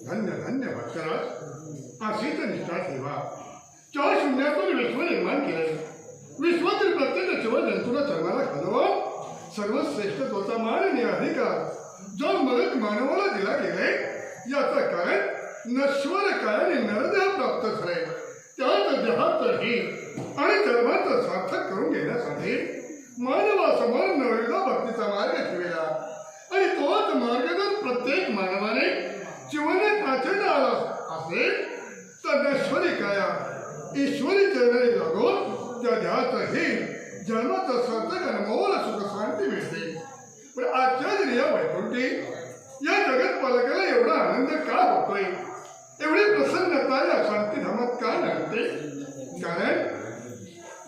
धन्य धन्य भक्तराज, अशीच निष्ठा ठेवा. चार शून्यातून विश्व निर्माण केले. विश्वातील प्रत्येक जीवजंतूला जन्माला घालून सर्वश्रेष्ठ तोचा मान आणि अधिकार जो मदत मानवाला दिला गेले, याचा कारण नश्वर काळाने नरदेह प्राप्त झाले. त्याच देहातही आणि धर्माचं सार्थक करून घेण्यासाठी मानवासमोर नवविधा भक्तीचा मार्ग ठेवला आणि तोच मार्ग जर प्रत्येक मानवाने जीवनात आचरणात आला असेल तर नश्वरी काया ईश्वरी चरणी लागून त्या देहातही जन्माचा सार्थक आणि मोल सुख शांती मिळते. पण आचार्य वैकुंठी या जगत पालकाला एवढा आनंद का होतोय, एवढी प्रसन्नता या शांतीधामात का नसते? कारण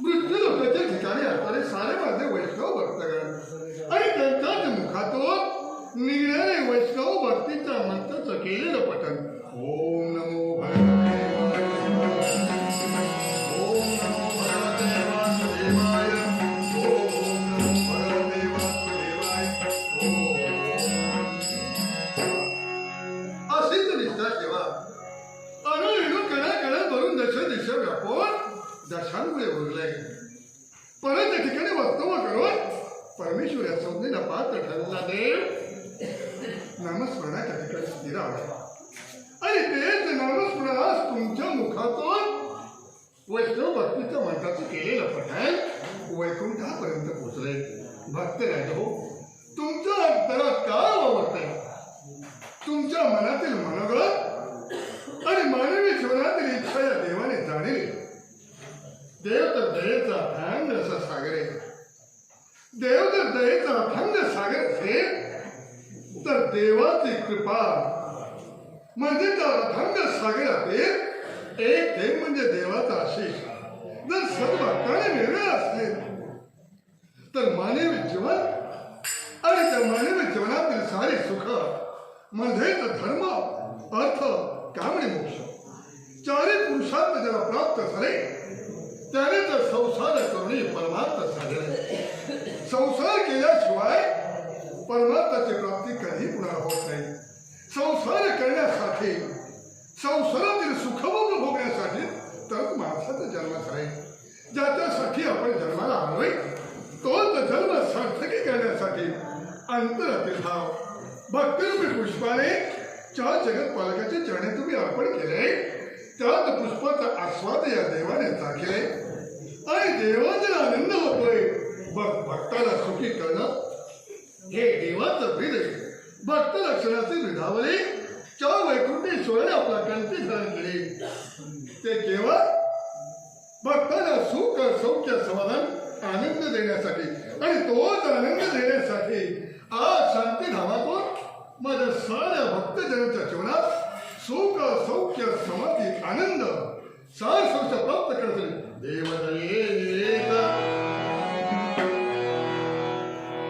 मृत्यू लोकांच्या ठिकाणी असणारे सारे माझे वैष्णव भक्तगण आणि त्यांच्याच मुखातून निघणारे वैष्णव भक्तीच्या मंत्राचं केलेलं पठण. ओम नमो भगवते दशांमुळे उरले. परत त्या ठिकाणी वक्तव्य करून परमेश्वर या संज्ञेला पात्र ठरलेला देव नामस्मरणाच्या ठिकाणी स्थिरावला आणि तेच नामस्मरण आज तुमच्या मुखातून वैष्णव भक्तीच्या मंत्राचं केलेलं पठण वैकुंठापर्यंत पोहोचले. भक्त राजो, तुमच्या अंतरात काय वावरतंय? तुमच्या मनातील मनोगत आणि मानवी जीवनातील इच्छा या देवाने जाणली. देव तर दयेचा अथांग असा सागर आहे. देव जर दयेचा अथांग सागर असेल तर देवाची कृपा म्हणजे त्या अथांग सागरातील एक देव म्हणजे देवाचा आशीष जर सद्भक्ताने वेगळा असेल तर मानवी जीवन आणि त्या मानवी जीवनातील सारे सुख म्हणजे धर्म अर्थ काम आणि मोक्ष चारी पुरुषार्थ ज्याला प्राप्त झाले त्याने तर संसार करून परमार्थ साधले. संसार केल्याशिवाय परमार्थाची प्राप्ती कधी पुन्हा होत नाही. संसार करण्यासाठी संसारातील सुखभोग भोगण्यासाठी तर माणसाचा जन्म झाले. ज्याच्यासाठी आपण जन्माला आलोय तोच जन्म सार्थकी करण्यासाठी अंतरातील भाव भक्तिरूपी पुष्पाने चार जगत पालकाचे चरणे तुम्ही अर्पण केले. त्यात पुष्पाचा आस्वाद या देवाने दाखले आणि देवाचा आनंद होतोय. भक्ताला सुखी करणं हे देवाचं ब्रीद आहे. भक्त लक्षणाचे विधावले चार वैकुंठेश्वराने आपला कंठी धारण केले. ते केवळ भक्ताला सुख सौख्य समाधान आनंद देण्यासाठी आणि तोच आनंद देण्यासाठी आज शांतीधामातून माझ्या साऱ्या भक्तजनांच्या जीवनात सुख सौख्य समाधी आनंद सार संस्था प्राप्त करतील. देवदयेत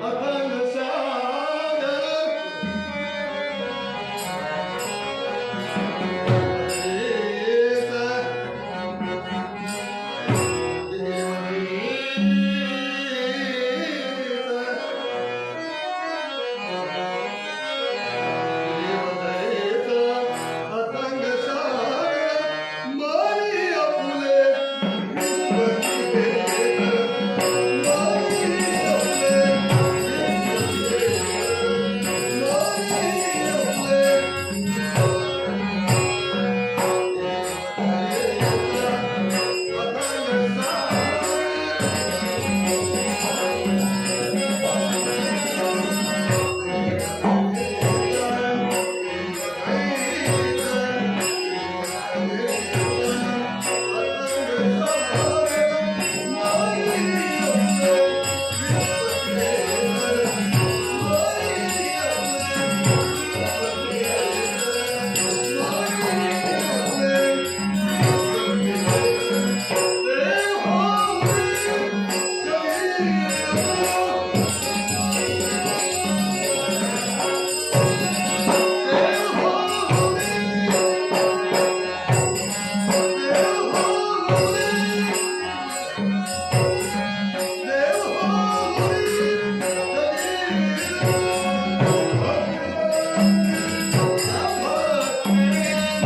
अथांग सागर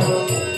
रे